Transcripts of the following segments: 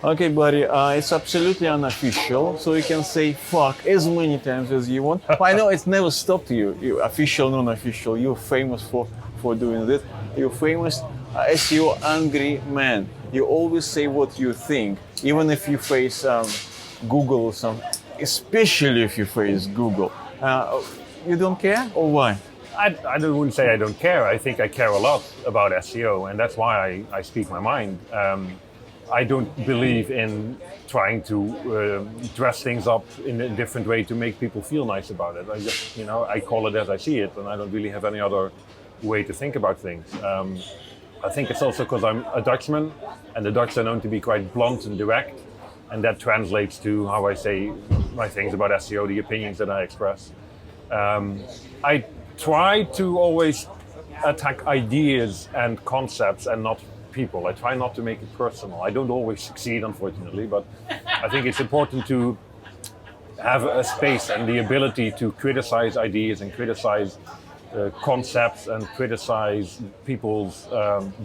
Okay, buddy, it's absolutely unofficial, so you can say fuck as many times as you want. But I know it's never stopped you. You official, non-official. You're famous for doing this. You're famous SEO angry man. You always say what you think, even if you face Google or something. Especially if you face Google. You don't care, or why? Wouldn't say I don't care. I think I care a lot about SEO, and that's why I speak my mind. I don't believe in trying to dress things up in a different way to make people feel nice about it. I just, I call it as I see it, and I don't really have any other way to think about things. I think it's also because I'm a Dutchman, and the Dutch are known to be quite blunt and direct, and that translates to how I say my things about SEO, the opinions that I express. I try to always attack ideas and concepts and not people. I try not to make it personal. I don't always succeed, unfortunately, but I think it's important to have a space and the ability to criticize ideas and criticize concepts and criticize people's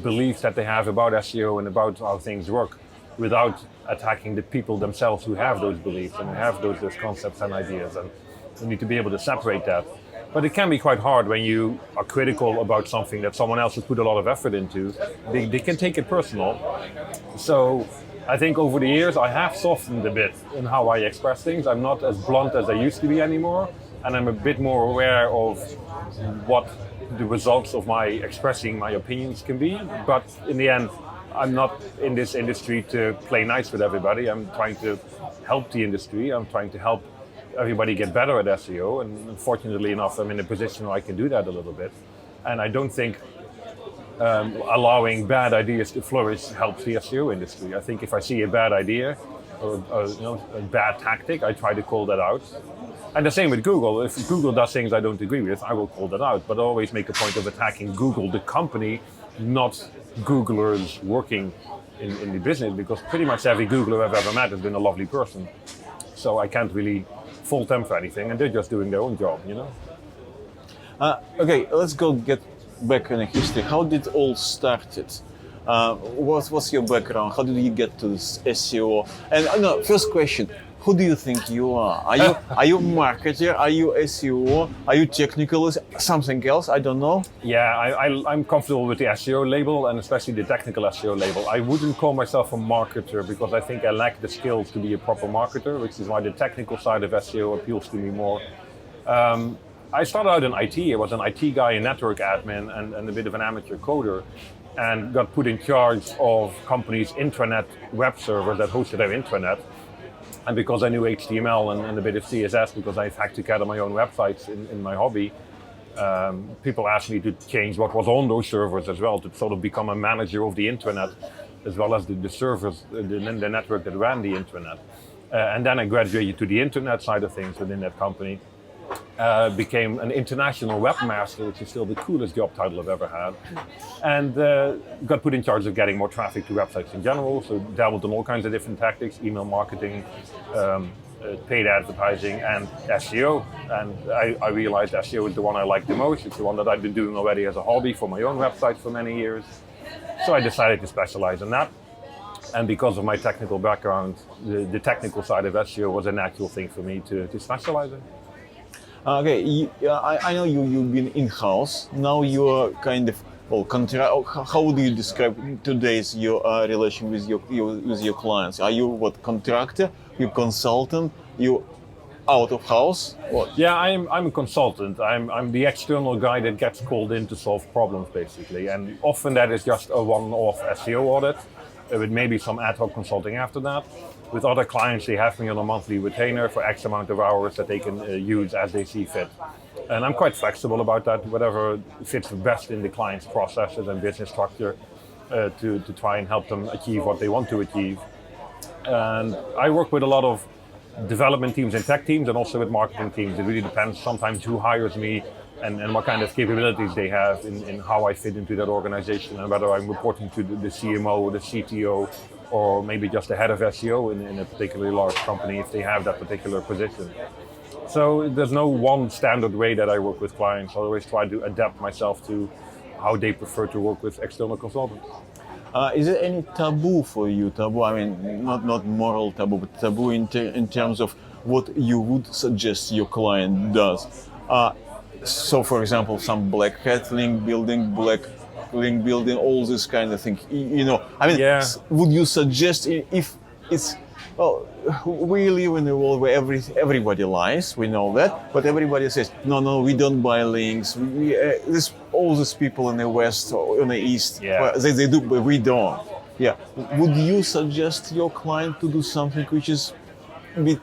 beliefs that they have about SEO and about how things work without attacking the people themselves who have those beliefs and have those concepts and ideas. And we need to be able to separate that. But it can be quite hard when you are critical about something that someone else has put a lot of effort into. They can take it personal. So I think over the years I have softened a bit in how I express things. I'm not as blunt as I used to be anymore. And I'm a bit more aware of what the results of my expressing my opinions can be. But in the end, I'm not in this industry to play nice with everybody. I'm trying to help the industry. I'm trying to help everybody get better at SEO, and fortunately enough, I'm in a position where I can do that a little bit. And I don't think allowing bad ideas to flourish helps the SEO industry. I think if I see a bad idea or a bad tactic, I try to call that out. And the same with Google. If Google does things I don't agree with, I will call that out. But I always make a point of attacking Google, the company, not Googlers working in the business, because pretty much every Googler I've ever met has been a lovely person. So I can't really fault them for anything, and they're just doing their own job, Okay, let's get back in history. How did it all started? What was your background? How did you get to this SEO? And no, first question: who do you think you are? Are you a marketer? Are you SEO? Are you technical? Something else? I don't know. Yeah, I'm comfortable with the SEO label, and especially the technical SEO label. I wouldn't call myself a marketer because I think I lack the skills to be a proper marketer, which is why the technical side of SEO appeals to me more. I started out in IT. I was an IT guy, a network admin, and a bit of an amateur coder, and got put in charge of companies' intranet web servers that hosted their intranet. And because I knew HTML and a bit of CSS, because I've hacked together my own websites in my hobby, people asked me to change what was on those servers as well, to sort of become a manager of the intranet, as well as the servers, the network that ran the intranet. And then I graduated to the internet side of things within that company. Became an international webmaster, which is still the coolest job title I've ever had, and got put in charge of getting more traffic to websites in general. So dabbled in all kinds of different tactics: email marketing, paid advertising, and SEO. And I realized SEO is the one I like the most. It's the one that I've been doing already as a hobby for my own website for many years. So I decided to specialize in that. And because of my technical background, the technical side of SEO was a natural thing for me to specialize in. Okay, I know you've been in-house. Now you're kind of how do you describe today's your relation with your clients? Are you contractor? You consultant? You out of house? What? Yeah, I'm a consultant. I'm the external guy that gets called in to solve problems, basically. And often that is just a one-off SEO audit, with maybe some ad hoc consulting after that. With other clients, they have me on a monthly retainer for X amount of hours that they can use as they see fit. And I'm quite flexible about that, whatever fits best in the client's processes and business structure to try and help them achieve what they want to achieve. And I work with a lot of development teams and tech teams, and also with marketing teams. It really depends sometimes who hires me and what kind of capabilities they have in how I fit into that organization, and whether I'm reporting to the CMO or the CTO, or maybe just the head of SEO in a particularly large company if they have that particular position. So there's no one standard way that I work with clients. I always try to adapt myself to how they prefer to work with external consultants. Is there any taboo for you? Taboo, I mean, not moral taboo, but taboo in terms of what you would suggest your client does. So, for example, some black hat link building, all this kind of thing. You know, I mean, Yeah. would you suggest if it's well, we live in a world where everybody lies, we know that, but everybody says, no, we don't buy links. All these people in the West or in the East, Yeah. well, they do, but we don't. Yeah. Would you suggest your client to do something which is a bit...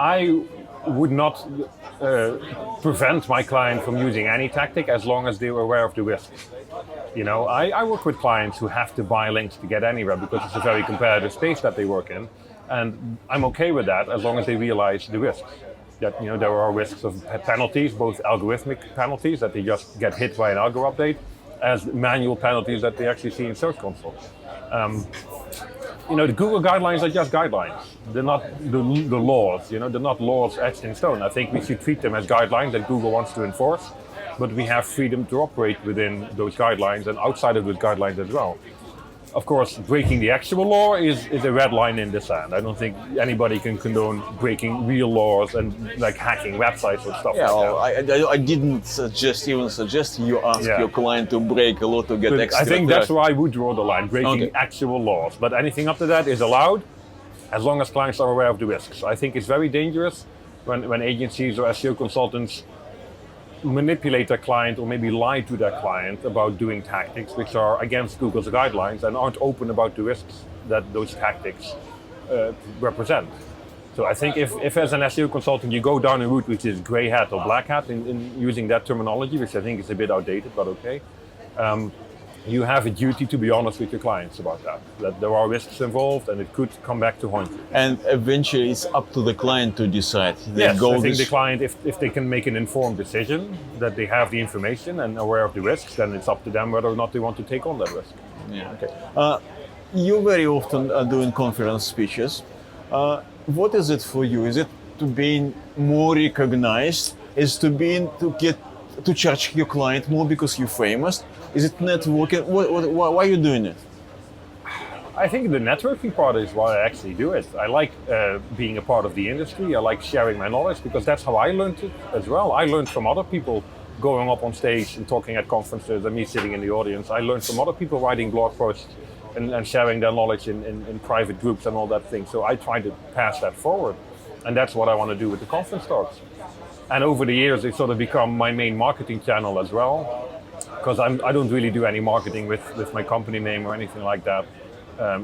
I would not prevent my client from using any tactic as long as they were aware of the risks. You know, I work with clients who have to buy links to get anywhere because it's a very competitive space that they work in, and I'm okay with that as long as they realize the risks. That, you know, there are risks of penalties, both algorithmic penalties that they just get hit by an algo update, as manual penalties that they actually see in Search Console. You know, the Google guidelines are just guidelines. They're not the laws, you know, they're not laws etched in stone. I think we should treat them as guidelines that Google wants to enforce, but we have freedom to operate within those guidelines and outside of those guidelines as well. Of course, breaking the actual law is a red line in the sand. I don't think anybody can condone breaking real laws and like hacking websites or stuff Yeah, like that. well, I didn't suggest you ask your client to break a law to get But extra. I think that's where I would draw the line, breaking Okay. actual laws. But anything up to that is allowed as long as clients are aware of the risks. I think it's very dangerous when agencies or SEO consultants manipulate their client or maybe lie to their client about doing tactics which are against Google's guidelines and aren't open about the risks that those tactics represent. So I think if as an SEO consultant you go down a route which is grey hat or black hat in using that terminology, which I think is a bit outdated, but okay, you have a duty to be honest with your clients about that there are risks involved and it could come back to haunt you. And eventually it's up to the client to decide. Yes, I think the client, if they can make an informed decision, that they have the information and aware of the risks, then it's up to them whether or not they want to take on that risk. Yeah. Okay. You very often are doing conference speeches. What is it for you? Is it to being more recognized? Is to charge your client more because you're famous? Is it networking? Why are you doing it? I think the networking part is why I actually do it. I like being a part of the industry. I like sharing my knowledge because that's how I learned it as well. I learned from other people going up on stage and talking at conferences and me sitting in the audience. I learned from other people writing blog posts and sharing their knowledge in private groups and all that thing. So I try to pass that forward. And that's what I want to do with the conference talks. And over the years, it's sort of become my main marketing channel as well. Because I don't really do any marketing with my company name or anything like that.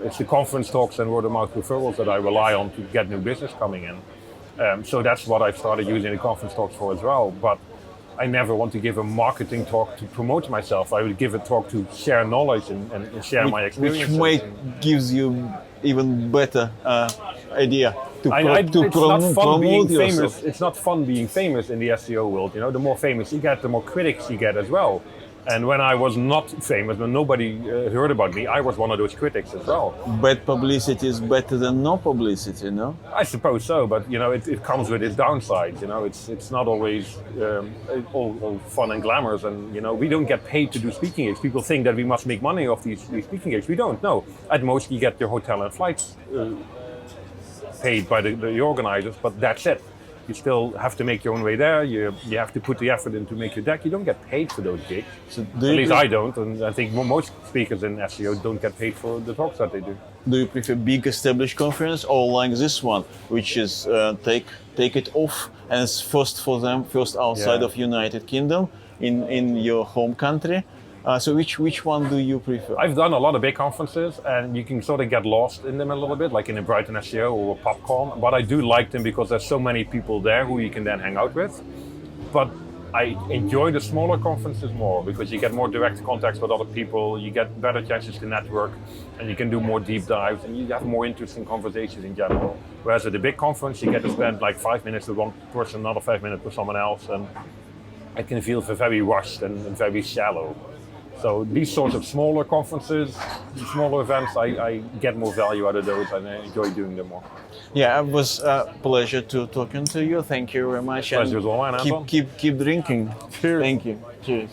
It's the conference talks and word of mouth referrals that I rely on to get new business coming in. So that's what I've started using the conference talks for as well. But I never want to give a marketing talk to promote myself. I would give a talk to share knowledge and share my experiences. Which gives you even better idea to it's not fun being famous. yourself. It's not fun being famous in the SEO world. You know, the more famous you get, the more critics you get as well. And when I was not famous, when nobody heard about me, I was one of those critics as well. Bad publicity is better than no publicity, no? I suppose so, but you know, it comes with its downsides. You know, it's not always all fun and glamorous. And you know, we don't get paid to do speaking gigs. People think that we must make money off these speaking gigs. We don't. No, at most you get your hotel and flights paid by the organizers, but that's it. You still have to make your own way there. You have to put the effort in to make your deck. You don't get paid for those gigs. So At least I don't, and I think most speakers in SEO don't get paid for the talks that they do. Do you prefer big established conference or like this one, which is take it off and it's first for them, first outside Yeah. of United Kingdom in your home country? So which one do you prefer? I've done a lot of big conferences, and you can sort of get lost in them a little bit, like in a Brighton SEO or a Popcorn. But I do like them because there's so many people there who you can then hang out with. But I enjoy the smaller conferences more because you get more direct contacts with other people, you get better chances to network, and you can do more deep dives, and you have more interesting conversations in general. Whereas at the big conference, you get to spend like 5 minutes with one person, another 5 minutes with someone else, and it can feel very rushed and very shallow. So these sorts of smaller conferences, smaller events, I get more value out of those and I enjoy doing them more. Yeah, it was a pleasure to talking to you. Thank you very much. Pleasure was all mine, Anton. Keep drinking. Cheers. Thank you. Cheers.